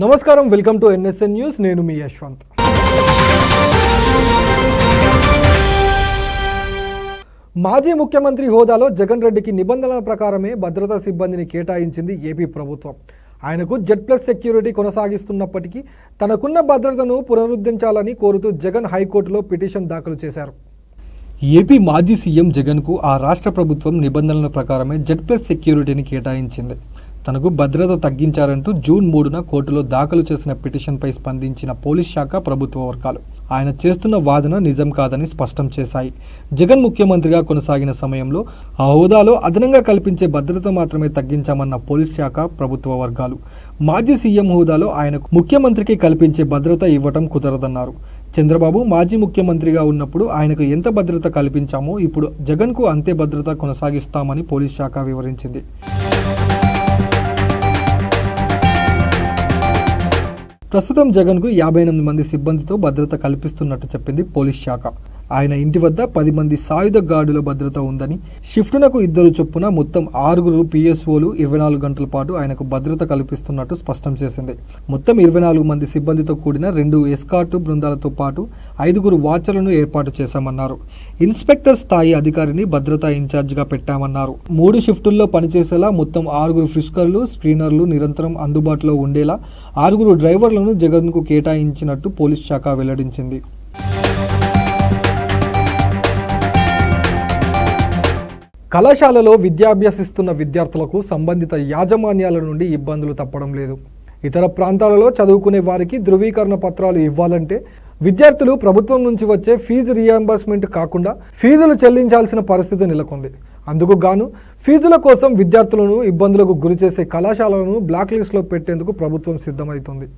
నమస్కారం, welcome to NSN news. నేను మీ యశ్వంత్. మాజీ ముఖ్యమంత్రి హోదాలో జగన్ రెడ్డికి నిబంధనల ప్రకారమే భద్రతా సిబ్బందిని కేటాయించింది ఏపీ ప్రభుత్వం. ఆయనకు Z+ సెక్యూరిటీ కొనసాగిస్తున్నప్పటికీ తనకున్న భద్రతను పునరుద్ధరించాలని కోరుతూ జగన్ హైకోర్టులో పిటిషన్ దాఖలు చేశారు. ఏపీ మాజీ సీఎం జగన్కు ఆ రాష్ట్ర ప్రభుత్వం నిబంధనల ప్రకారమే Z+ సెక్యూరిటీని కేటాయించింది. తనకు భద్రత తగ్గించారంటూ జూన్ 3న కోర్టులో దాఖలు చేసిన పిటిషన్పై స్పందించిన పోలీస్ శాఖ, ప్రభుత్వ వర్గాలు ఆయన చేస్తున్న వాదన నిజం కాదని స్పష్టం చేశాయి. జగన్ ముఖ్యమంత్రిగా కొనసాగిన సమయంలో ఆ హోదాలో అదనంగా కల్పించే భద్రత మాత్రమే తగ్గించామన్న పోలీస్ శాఖ, ప్రభుత్వ వర్గాలు మాజీ సీఎం హోదాలో ఆయనకు ముఖ్యమంత్రికి కల్పించే భద్రత ఇవ్వటం కుదరదన్నారు. చంద్రబాబు మాజీ ముఖ్యమంత్రిగా ఉన్నప్పుడు ఆయనకు ఎంత భద్రత కల్పించామో ఇప్పుడు జగన్కు అంతే భద్రత కొనసాగిస్తామని పోలీస్ శాఖ వివరించింది. ప్రస్తుతం జగన్కు 58 మంది సిబ్బందితో భద్రత కల్పిస్తున్నట్టు చెప్పింది పోలీస్ శాఖ. ఆయన ఇంటి వద్ద 10 మంది సాయుధ గార్డుల భద్రత ఉందని, షిఫ్టునకు 2 చొప్పున మొత్తం 6 PSOలు 24 గంటల పాటు ఆయనకు భద్రత కల్పిస్తున్నట్టు స్పష్టం చేసింది. మొత్తం 24 మంది సిబ్బందితో కూడిన 2 ఎస్కార్ట్ బృందాలతో పాటు 5 వాచర్లను ఏర్పాటు చేశామన్నారు. ఇన్స్పెక్టర్ స్థాయి అధికారిని భద్రతా ఇన్ఛార్జిగా పెట్టామన్నారు. 3 షిఫ్టుల్లో పనిచేసేలా మొత్తం 6 ఫ్రిస్కర్లు, స్క్రీనర్లు నిరంతరం అందుబాటులో ఉండేలా 6 డ్రైవర్లను జగన్కు కేటాయించినట్టు పోలీస్ శాఖ వెల్లడించింది. కళాశాలలో విద్యాభ్యసిస్తున్న విద్యార్థులకు సంబంధిత యాజమాన్యాల నుండి ఇబ్బందులు తప్పడం లేదు. ఇతర ప్రాంతాలలో చదువుకునే వారికి ధృవీకరణ పత్రాలు ఇవ్వాలంటే విద్యార్థులు ప్రభుత్వం నుంచి వచ్చే ఫీజు రీయింబర్స్మెంట్ కాకుండా ఫీజులు చెల్లించాల్సిన పరిస్థితి నెలకొంది. అందుకు గాను ఫీజుల కోసం విద్యార్థులను ఇబ్బందులకు గురిచేసే కళాశాలలను బ్లాక్ లిస్టులో పెట్టేందుకు ప్రభుత్వం సిద్ధమవుతోంది.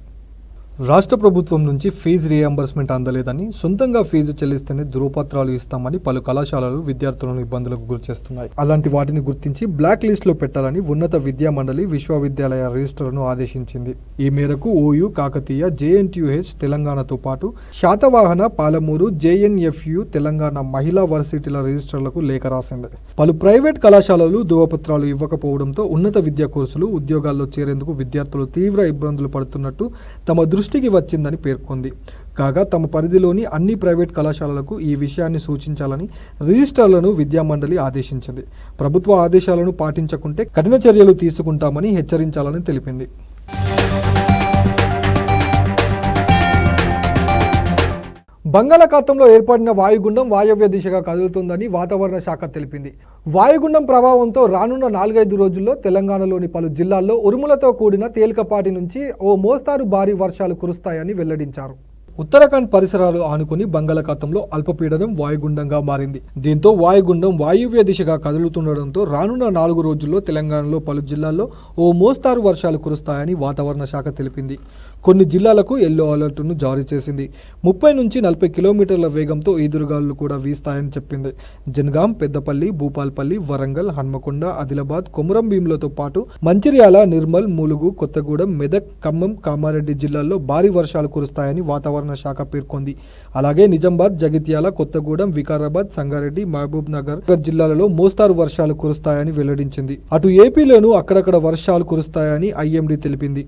రాష్ట్ర ప్రభుత్వం నుంచి ఫీజు రీయింబర్స్మెంట్ అందలేదని, సొంతంగా ఫీజు చెల్లిస్తేనే ధృవపత్రాలు ఇస్తామని పలు కళాశాలలు విద్యార్థులను ఇబ్బందులకు గురిచేస్తున్నాయి. అలాంటి వాటిని గుర్తించి బ్లాక్ లిస్టులో పెట్టాలని ఉన్నత విద్యా మండలి విశ్వవిద్యాలయ రిజిస్ట్రార్ను ఆదేశించింది. ఈ మేరకు OU, కాకతీయ, JNTUH తెలంగాణతో పాటు శాతవాహన, పాలమూరు, JNFU తెలంగాణ మహిళా వర్సిటీల రిజిస్ట్రార్లకు లేఖ రాసింది. పలు ప్రైవేట్ కళాశాలలు ధృవపత్రాలు ఇవ్వకపోవడంతో ఉన్నత విద్యా కోర్సులు, ఉద్యోగాల్లో చేరేందుకు విద్యార్థులు తీవ్ర ఇబ్బందులు పడుతున్నట్టు తమ దృష్టికి వచ్చిందని పేర్కొంది. కాగా తమ పరిధిలోని అన్ని ప్రైవేట్ కళాశాలలకు ఈ విషయాన్ని సూచించాలని రిజిస్ట్రార్లను విద్యామండలి ఆదేశించింది. ప్రభుత్వ ఆదేశాలను పాటించకుంటే కఠిన చర్యలు తీసుకుంటామని హెచ్చరించాలని తెలిపింది. బంగాళాఖాతంలో ఏర్పడిన వాయుగుండం వాయవ్య దిశగా కదులుతుందని వాతావరణ శాఖ తెలిపింది. వాయుగుండం ప్రభావంతో రానున్న 4-5 రోజుల్లో తెలంగాణలోని పలు జిల్లాల్లో ఉరుములతో కూడిన తేలికపాటి నుంచి ఓ మోస్తారు భారీ వర్షాలు కురుస్తాయని వెల్లడించారు. ఉత్తరాఖండ్ పరిసరాలు ఆనుకుని బంగాళాఖాతంలో అల్పపీడనం వాయుగుండంగా మారింది. దీంతో వాయుగుండం వాయువ్య దిశగా కదులుతుండటంతో రానున్న 4 రోజుల్లో తెలంగాణలో పలు జిల్లాల్లో ఓ మోస్తారు వర్షాలు కురుస్తాయని వాతావరణ శాఖ తెలిపింది. కొన్ని జిల్లాలకు ఎల్లో అలర్ట్ను జారీ చేసింది. 30 నుంచి 40 కిలోమీటర్ల వేగంతో ఈదురుగాలులు కూడా వీస్తాయని చెప్పింది. జనగాం, పెద్దపల్లి, భూపాల్పల్లి, వరంగల్, హన్మకొండ, ఆదిలాబాద్, కొమురం భీంలతో పాటు మంచిర్యాల, నిర్మల్, ములుగు, కొత్తగూడెం, మెదక్, ఖమ్మం, కామారెడ్డి జిల్లాల్లో భారీ వర్షాలు కురుస్తాయని వాతావరణ శాఖ పేర్కొంది. అలాగే నిజామాబాద్, జగిత్యాల, కొత్తగూడెం, వికారాబాద్, సంగారెడ్డి, మహబూబ్ నగర్ జిల్లాలలో మోస్తారు వర్షాలు కురుస్తాయని వెల్లడించింది. అటు ఏపీలోనూ అక్కడక్కడ వర్షాలు కురుస్తాయని IMD తెలిపింది.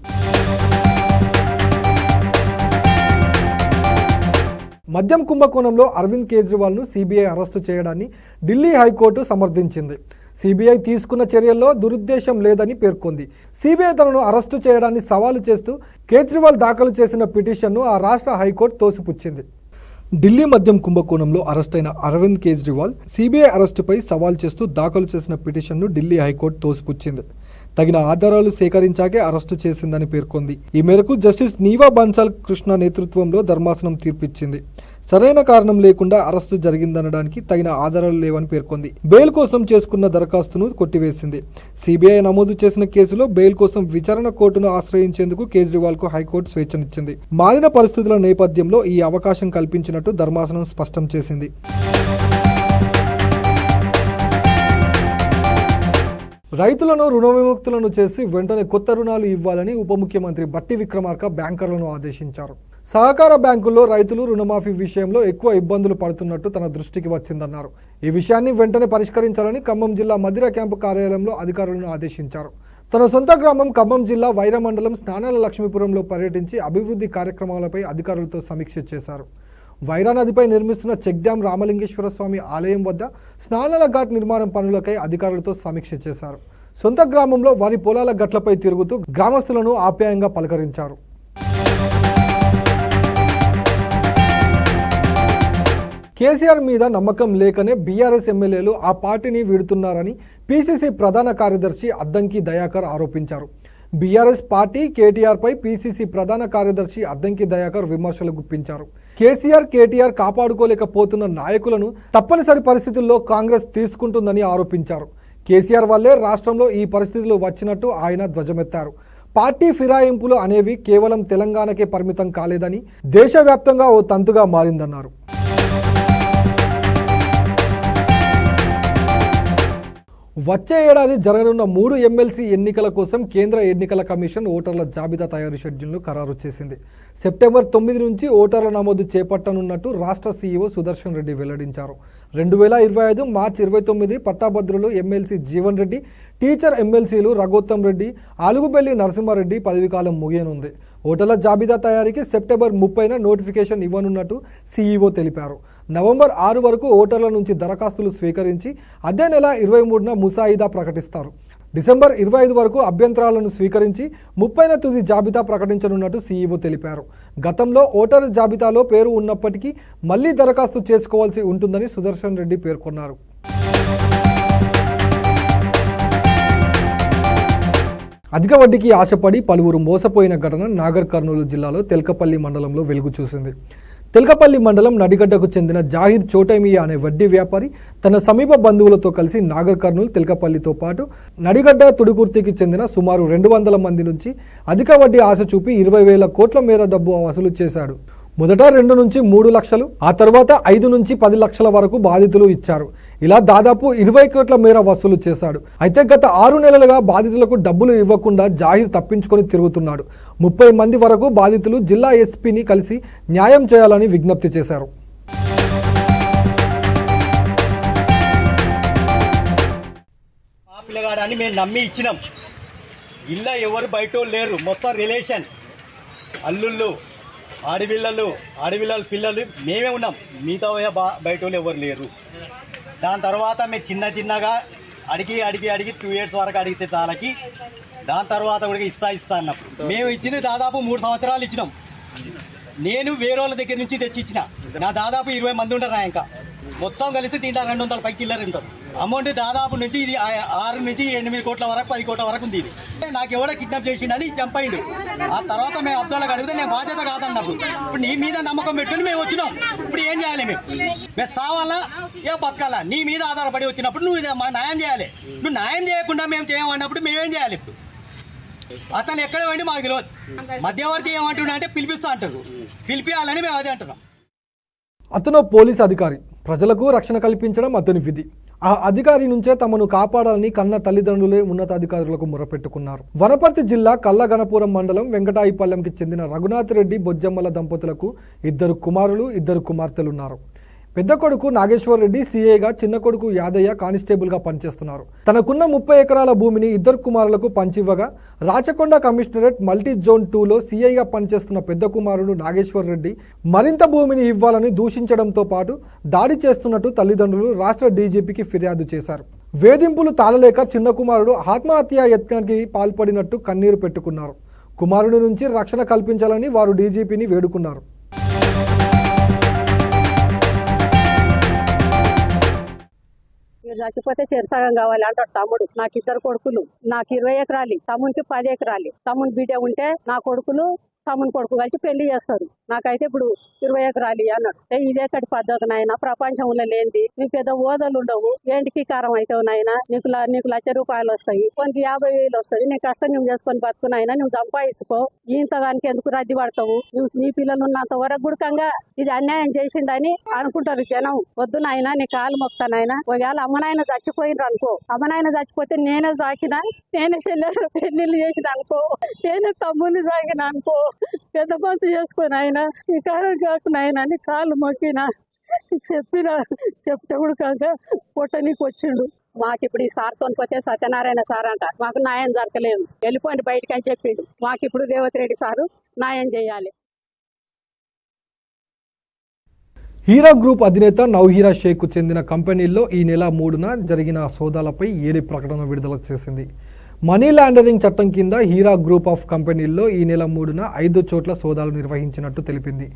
మద్యం కుంభకోణంలో అరవింద్ కేజ్రీవాల్ను CBI అరెస్టు చేయడాన్ని ఢిల్లీ హైకోర్టు సమర్థించింది. CBI తీసుకున్న చర్యల్లో దురుద్దేశం లేదని పేర్కొంది. CBI తనను అరెస్టు చేయడాన్ని సవాలు చేస్తూ కేజ్రీవాల్ దాఖలు చేసిన పిటిషన్ను ఆ రాష్ట్ర హైకోర్టు తోసిపుచ్చింది. ఢిల్లీ మద్యం కుంభకోణంలో అరెస్టైన అరవింద్ కేజ్రీవాల్ CBI అరెస్టుపై సవాల్ చేస్తూ దాఖలు చేసిన పిటిషన్ను ఢిల్లీ హైకోర్టు తోసిపుచ్చింది. తగిన ఆధారాలు సేకరించాకే అరెస్టు చేసిందని పేర్కొంది. ఈ మేరకు జస్టిస్ నీవా బన్సాల్ కృష్ణ నేతృత్వంలో ధర్మాసనం తీర్పిచ్చింది. సరైన కారణం లేకుండా అరెస్టు జరిగిందనడానికి తగిన ఆధారాలు లేవని పేర్కొంది. బెయిల్ కోసం చేసుకున్న దరఖాస్తును కొట్టివేసింది. CBI నమోదు చేసిన కేసులో బెయిల్ కోసం విచారణ కోర్టును ఆశ్రయించేందుకు కేజ్రీవాల్కు హైకోర్టు స్వేచ్ఛనిచ్చింది. మారిన పరిస్థితుల నేపథ్యంలో ఈ అవకాశం కల్పించినట్టు ధర్మాసనం స్పష్టం చేసింది. రైతులను రుణ విముక్తులను చేసి వెంటనే కొత్త రుణాలు ఇవ్వాలని ఉప ముఖ్యమంత్రి బట్టి విక్రమార్క బ్యాంకర్లను ఆదేశించారు. సహకార బ్యాంకుల్లో రైతులు రుణమాఫీ విషయంలో ఎక్కువ ఇబ్బందులు పడుతున్నట్టు తన దృష్టికి వచ్చిందన్నారు. ఈ విషయాన్ని వెంటనే పరిష్కరించాలని ఖమ్మం జిల్లా మదిర క్యాంపు కార్యాలయంలో అధికారులను ఆదేశించారు. తన సొంత గ్రామం ఖమ్మం జిల్లా వైరా మండలం స్నానాల లక్ష్మీపురంలో పర్యటించి అభివృద్ధి కార్యక్రమాలపై అధికారులతో సమీక్ష చేశారు. వైరా నదిపై నిర్మిస్తున్న చెక్ డ్యాం రామలింగేశ్వర స్వామి ఆలయం వద్ద స్నానాల ఘాట్ నిర్మాణం పనులకై అధికారులతో సమీక్ష చేశారు. సొంత గ్రామంలో వారి పొలాల గట్లపై తిరుగుతూ గ్రామస్తులను ఆప్యాయంగా పలకరించారు. కేసీఆర్ మీద నమ్మకం లేకనే బీఆర్ఎస్ ఎమ్మెల్యేలు ఆ పార్టీని వీడుతున్నారని పీసీసీ ప్రధాన కార్యదర్శి అద్దంకి దయాకర్ ఆరోపించారు. బీఆర్ఎస్ పార్టీ కేటీఆర్పై పీసీసీ ప్రధాన కార్యదర్శి అద్దంకి దయాకర్ విమర్శలు గుప్పించారు. కేటీఆర్ కాపాడుకోలేకపోతున్న నాయకులను తప్పనిసరి పరిస్థితుల్లో కాంగ్రెస్ తీసుకుంటుందని ఆరోపించారు. కేసీఆర్ వల్లే రాష్ట్రంలో ఈ పరిస్థితులు వచ్చినట్టు ఆయన ధ్వజమెత్తారు. పార్టీ ఫిరాయింపులు అనేవి కేవలం తెలంగాణకే పరిమితం కాలేదని దేశవ్యాప్తంగా ఓ తంతుగా మారిందన్నారు. వచ్చే ఏడాది జరగనున్న 3 ఎమ్మెల్సీ ఎన్నికల కోసం కేంద్ర ఎన్నికల కమిషన్ ఓటర్ల జాబితా తయారీ షెడ్యూల్ను ఖరారు చేసింది. సెప్టెంబర్ 9 నుంచి ఓటర్ల నమోదు చేపట్టనున్నట్టు రాష్ట్ర సీఈఓ సుదర్శన్ రెడ్డి వెల్లడించారు. 2025 మార్చి 29 పట్టాభద్రులు ఎమ్మెల్సీ జీవన్ రెడ్డి, టీచర్ ఎమ్మెల్సీలు రఘోత్తం రెడ్డి, ఆలుగుబెల్లి నరసింహారెడ్డి పదవీకాలం ముగియనుంది. ఓటర్ల జాబితా తయారీకి సెప్టెంబర్ 30న నోటిఫికేషన్ ఇవ్వనున్నట్టు సీఈఓ తెలిపారు. నవంబర్ 6 వరకు ఓటర్ల నుంచి దరఖాస్తులు స్వీకరించి అదే నెల 23న ముసాయిదా ప్రకటిస్తారు. డిసెంబర్ 25 వరకు అభ్యంతరాలను స్వీకరించి 30న తుది జాబితా ప్రకటించనున్నట్టు సీఈఓ తెలిపారు. గతంలో ఓటరు జాబితాలో పేరు ఉన్నప్పటికీ మళ్లీ దరఖాస్తు చేసుకోవాల్సి ఉంటుందని సుదర్శన్ రెడ్డి పేర్కొన్నారు. అధిక వడ్డీకి ఆశపడి పలువురు మోసపోయిన ఘటన నాగర్ కర్నూలు జిల్లాలో తెల్కపల్లి మండలంలో వెలుగు చూసింది. తెల్కపల్లి మండలం నడిగడ్డకు చెందిన జాహిర్ చోటైమియా అనే వడ్డీ వ్యాపారి తన సమీప బంధువులతో కలిసి నాగర్ కర్నూలు తెల్కపల్లితో పాటు నడిగడ్డ తుడుకుర్తికి చెందిన సుమారు 200 మంది నుంచి అధిక వడ్డీ ఆశ చూపి 20,000 కోట్ల మేర డబ్బు వసూలు చేశాడు. మొదట 2 నుంచి 3 లక్షలు, ఆ తర్వాత 5 నుంచి 10 లక్షల వరకు బాధితులు ఇచ్చారు. ఇలా దాదాపు 20 కోట్ల మేర వసూలు చేశాడు. అయితే గత 6 నెలలుగా బాధితులకు డబ్బులు ఇవ్వకుండా జాహిర్ తప్పించుకొని తిరుగుతున్నాడు. 30 మంది వరకు బాధితులు జిల్లా ఎస్పీని కలిసి న్యాయం చేయాలని విజ్ఞప్తి చేశారు. పిల్లగాడని మేము నమ్మి ఇచ్చినాం. ఇల్లు ఎవరు బయట లేరు, మొత్తం రిలేషన్, అల్లుళ్ళు, ఆడపిల్లలు పిల్లలు మేమే ఉన్నాం. మిగతా బయట వాళ్ళు ఎవరు లేరు. దాని తర్వాత మేము చిన్నగా అడిగి 2 years వరకు అడిగితే చాలకి దాని తర్వాత కూడా ఇస్తా అన్నప్పుడు మేము ఇచ్చింది దాదాపు 3 సంవత్సరాలు ఇచ్చినాం. నేను వేరే వాళ్ళ దగ్గర నుంచి తెచ్చి ఇచ్చిన. నా దాదాపు 20 మంది ఉంటారు. ఇంకా మొత్తం కలిసి దీంట్లో 200 పైకి చిల్లర ఉంటారు. అమౌంట్ దాదాపు నుంచి ఇది 6 నుంచి 8 కోట్ల వరకు 10 కోట్ల వరకు ఉంది. ఇది నాకు ఎవడో కిడ్నాప్ చేసిండని చంపైండు. ఆ తర్వాత మేము అబ్దాలకు అడిగితే నేను బాధ్యత కాదన్నప్పుడు ఇప్పుడు నీ మీద నమ్మకం పెట్టుకుని మేము వచ్చినాం. ఇప్పుడు ఏం చేయాలి? మేము సావాలా ఏ బతకాలా? నీ మీద ఆధారపడి వచ్చినప్పుడు నువ్వు మా న్యాయం చేయాలి. నువ్వు న్యాయం చేయకుండా మేము చేయమన్నప్పుడు మేమేం చేయాలి? ఇప్పుడు అతను ఎక్కడ పోయింది మాకు తెలియదు. మధ్యవర్తి ఏమంటున్నా అంటే పిలిపిస్తా అంటారు. పిలిపియాలని మేము అదే అంటున్నాం. అతను పోలీస్ అధికారి, ప్రజలకు రక్షణ కల్పించడం అతని విధి. ఆ అధికారి నుంచే తమను కాపాడాలని కన్న తల్లిదండ్రులే ఉన్నతాధికారులకు మొరపెట్టుకున్నారు. వనపర్తి జిల్లా కల్లగనపురం మండలం వెంకటాయిపల్లెంకి చెందిన రఘునాథ్ రెడ్డి బొజ్జమ్మల దంపతులకు 2 కుమారులు 2 కుమార్తెలున్నారు. పెద్ద కొడుకు నాగేశ్వర్ రెడ్డి సీఏగా, చిన్న కొడుకు యాదయ్య కానిస్టేబుల్గా పనిచేస్తున్నారు. తనకున్న 30 ఎకరాల భూమిని 2 కుమారులకు పంచివ్వగా రాచకొండ కమిషనరేట్ మల్టీ జోన్ 2లో సీఐగా పనిచేస్తున్న పెద్ద కుమారుడు నాగేశ్వర్ రెడ్డి మరింత భూమిని ఇవ్వాలని దూషించడంతో పాటు దాడి చేస్తున్నట్టు తల్లిదండ్రులు రాష్ట్ర డీజీపీకి ఫిర్యాదు చేశారు. వేధింపులు తాళలేక చిన్న కుమారుడు ఆత్మహత్యా యత్నానికి పాల్పడినట్టు కన్నీరు పెట్టుకున్నారు. కుమారుడి నుంచి రక్షణ కల్పించాలని వారు డీజీపీని వేడుకున్నారు. చచ్చిపోతే చెరసగం కావాలి అంటాడు తమ్ముడు. నాకు 2 కొడుకులు, నాకు 20 ఎకరాలు, తమ్మునికి 10 ఎకరాలు. తమ్ముని బిడ్డ ఉంటే నా కొడుకులు తమ్ముని కొడుకు కలిసి పెళ్లి చేస్తారు. నాకైతే ఇప్పుడు 20 ఎకరాలు అన్నాడు. ఇదే కటి పద్ధతి నాయన, ప్రపంచంలో లేనిది. నీకు పెద్ద ఓదలు ఉండవు, ఏంటికి కారం అవుతావు నాయన. నీకు 1,00,000 రూపాయలు వస్తాయి, కొంత 50,000 వస్తాయి. నీ కష్టం నువ్వు చేసుకొని బతుకున్నాయినా, నువ్వు సంపాదించుకో. ఇంతదానికి ఎందుకు రద్దీ పడతావు? నువ్వు నీ పిల్లలు ఉన్నంత వరకు గుడకంగా ఇది అన్యాయం చేసిండని అనుకుంటారు జనం. వద్దు నాయన, నీ కాలు మొక్తానాయన. ఒకవేళ అమ్మనాయన చచ్చిపోయినరు అనుకో, అమ్మనాయన చచ్చిపోతే నేనే సాకినా, నేనే చెల్లెలు పెళ్లిళ్ళు చేసిన అనుకో, నేనే తమ్ముని సాగిన అనుకో, పెద్ద మనసు చేసుకొని ఆయన ఈ కాలం కాకుండా ఆయన నీ కాళ్ళు మొక్కినా చెప్పిన చెప్తే కూడా కాక పొట్టనీకి వచ్చిండు. మాకు ఇప్పుడు ఈ సార్ తోనిపోతే సత్యనారాయణ సార్ అంట మాకు న్యాయం జరగలేదు, వెళ్ళిపోండి బయటకు అని చెప్పిండు. మాకు ఇప్పుడు రేవంత్ రెడ్డి సారు న్యాయం చేయాలి. హీరా గ్రూప్ అధినేత నౌహీరా షేక్కు చెందిన కంపెనీల్లో ఈ నెల 3న జరిగిన సోదాలపై ఈడీ ప్రకటన విడుదల చేసింది. మనీ లాండరింగ్ చట్టం కింద హీరా గ్రూప్ ఆఫ్ కంపెనీల్లో ఈ నెల 3న 5 చోట్ల సోదాలు నిర్వహించినట్టు తెలిపింది.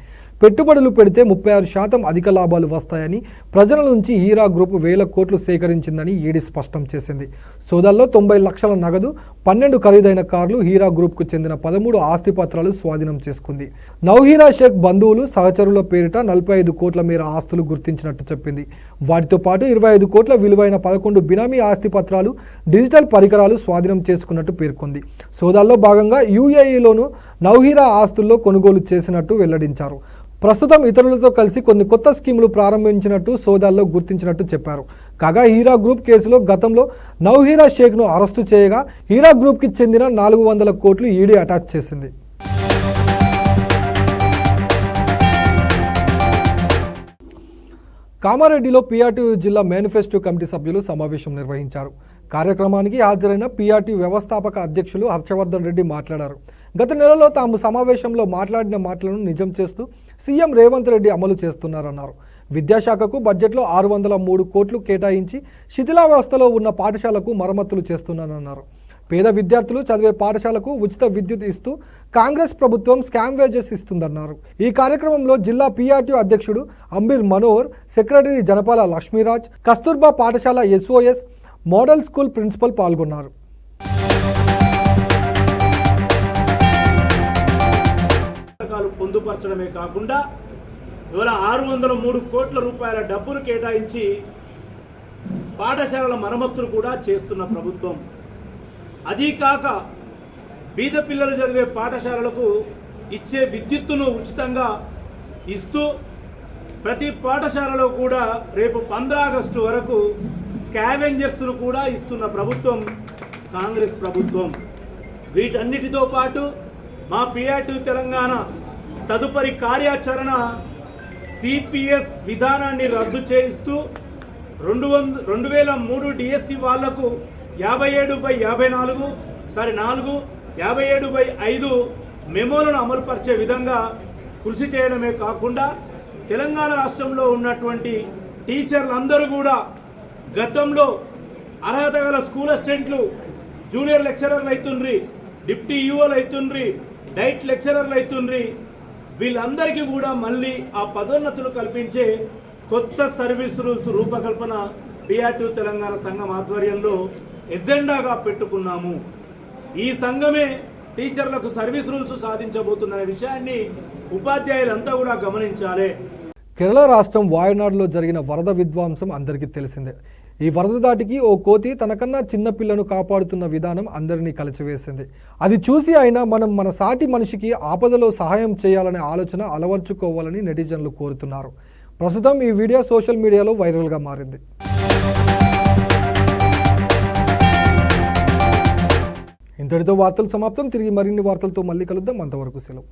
పెట్టుబడులు పెడితే 36% అధిక లాభాలు వస్తాయని, ప్రజల నుంచి హీరా గ్రూప్ వేల కోట్లు సేకరించిందని ఈడీ స్పష్టం చేసింది. సోదాల్లో 90 లక్షల నగదు, 12 ఖరీదైన కార్లు, హీరా గ్రూప్కు చెందిన 13 ఆస్తిపత్రాలు స్వాధీనం చేసుకుంది. నౌహీరా షేక్ బంధువులు, సహచరుల పేరిట 45 కోట్ల మేర ఆస్తులు గుర్తించినట్టు చెప్పింది. వాటితో పాటు 25 కోట్ల విలువైన 11 బినామీ ఆస్తిపత్రాలు, డిజిటల్ పరికరాలు స్వాధీనం చేసుకున్నట్టు పేర్కొంది. సోదాల్లో భాగంగా యూఏఈలోనూ నౌహీరా ఆస్తుల్లో కొనుగోలు చేసినట్టు వెల్లడించారు. ప్రస్తుతం ఇతరులతో కలిసి కొన్ని కొత్త స్కీములు ప్రారంభించినట్టు సోదాల్లో గుర్తించినట్టు చెప్పారు. కాగా హీరా గ్రూప్ కేసులో గతంలో నౌహీరా షేక్ను అరెస్టు చేయగా హీరా గ్రూప్కి చెందిన 400 కోట్లు ఈడీ అటాచ్ చేసింది. కామారెడ్డిలో పీఆర్టీయూ జిల్లా మేనిఫెస్టో కమిటీ సభ్యులు సమావేశం నిర్వహించారు. కార్యక్రమానికి హాజరైన పీఆర్టీయూ వ్యవస్థాపక అధ్యక్షులు హర్షవర్ధన్ రెడ్డి మాట్లాడారు. గత నెలలో తాము సమావేశంలో మాట్లాడిన మాటలను నిజం చేస్తూ సీఎం రేవంత్ రెడ్డి అమలు చేస్తున్నారన్నారు. విద్యాశాఖకు బడ్జెట్లో 603 కోట్లు కేటాయించి శిథిలావస్థలో ఉన్న పాఠశాలకు మరమ్మతులు చేస్తున్నారన్నారు. పేద విద్యార్థులు చదివే పాఠశాలకు ఉచిత విద్యుత్ ఇస్తూ కాంగ్రెస్ ప్రభుత్వం స్కామ్ వేజెస్ ఇస్తుందన్నారు. ఈ కార్యక్రమంలో జిల్లా పీఆర్టీయూ అధ్యక్షుడు అంబీర్ మనోహర్, సెక్రటరీ జనపాల లక్ష్మీరాజ్, కస్తూర్బా పాఠశాల SOS మోడల్ స్కూల్ ప్రిన్సిపల్ పాల్గొన్నారు. పొందుపరచడమే కాకుండా ఇవాళ 603 కోట్ల రూపాయల డబ్బును కేటాయించి పాఠశాలల మరమ్మతులు కూడా చేస్తున్న ప్రభుత్వం. అదీ కాక బీద పిల్లలు చదివే పాఠశాలలకు ఇచ్చే విద్యుత్తును ఉచితంగా ఇస్తూ ప్రతి పాఠశాలలో కూడా రేపు 15 ఆగస్టు వరకు స్కావెంజర్స్ను కూడా ఇస్తున్న ప్రభుత్వం కాంగ్రెస్ ప్రభుత్వం. వీటన్నిటితో పాటు మా పీఆర్టీయూ తెలంగాణ తదుపరి కార్యాచరణ CPS విధానాన్ని రద్దు చేయిస్తూ 2003 DSC వాళ్లకు 57/54 57/5 మెమోలను అమలుపరిచే విధంగా కృషి చేయడమే కాకుండా తెలంగాణ రాష్ట్రంలో ఉన్నటువంటి టీచర్లందరూ కూడా గతంలో అర్హత గల స్కూల్ అసిస్టెంట్లు, జూనియర్ లెక్చరర్లు అవుతుండ్రి, డిప్టీ ఈఓలు అవుతుండ్రి, డైట్ లెక్చరర్లు అవుతుండ్రి, వీళ్ళందరికీ కూడా మళ్ళీ ఆ పదోన్నతులు కల్పించే కొత్త సర్వీస్ రూల్స్ రూపకల్పన పీఆర్టీయూ తెలంగాణ సంఘం ఆధ్వర్యంలో ఎజెండాగా పెట్టుకున్నాము. ఈ సంఘమే టీచర్లకు సర్వీస్ రూల్స్ సాధించబోతున్న విషయాన్ని ఉపాధ్యాయులంతా కూడా గమనించాలి. కేరళ రాష్ట్రం వాయనాడులో జరిగిన వరద విధ్వంసం అందరికీ తెలిసిందే. ఈ వరద దాటికి ఓ కోతి తనకన్నా చిన్న పిల్లను కాపాడుతున్న విధానం అందరినీ కలిచివేసింది. అది చూసి అయినా మనం మన సాటి మనిషికి ఆపదలో సహాయం చేయాలనే ఆలోచన అలవర్చుకోవాలని నెటిజన్లు కోరుతున్నారు. ప్రస్తుతం ఈ వీడియో సోషల్ మీడియాలో వైరల్గా మారింది. ఇంతటితో వార్తలు సమాప్తం. తిరిగి మరిన్ని వార్తలతో మళ్ళీ కలుద్దాం. అంతవరకు సెలవు.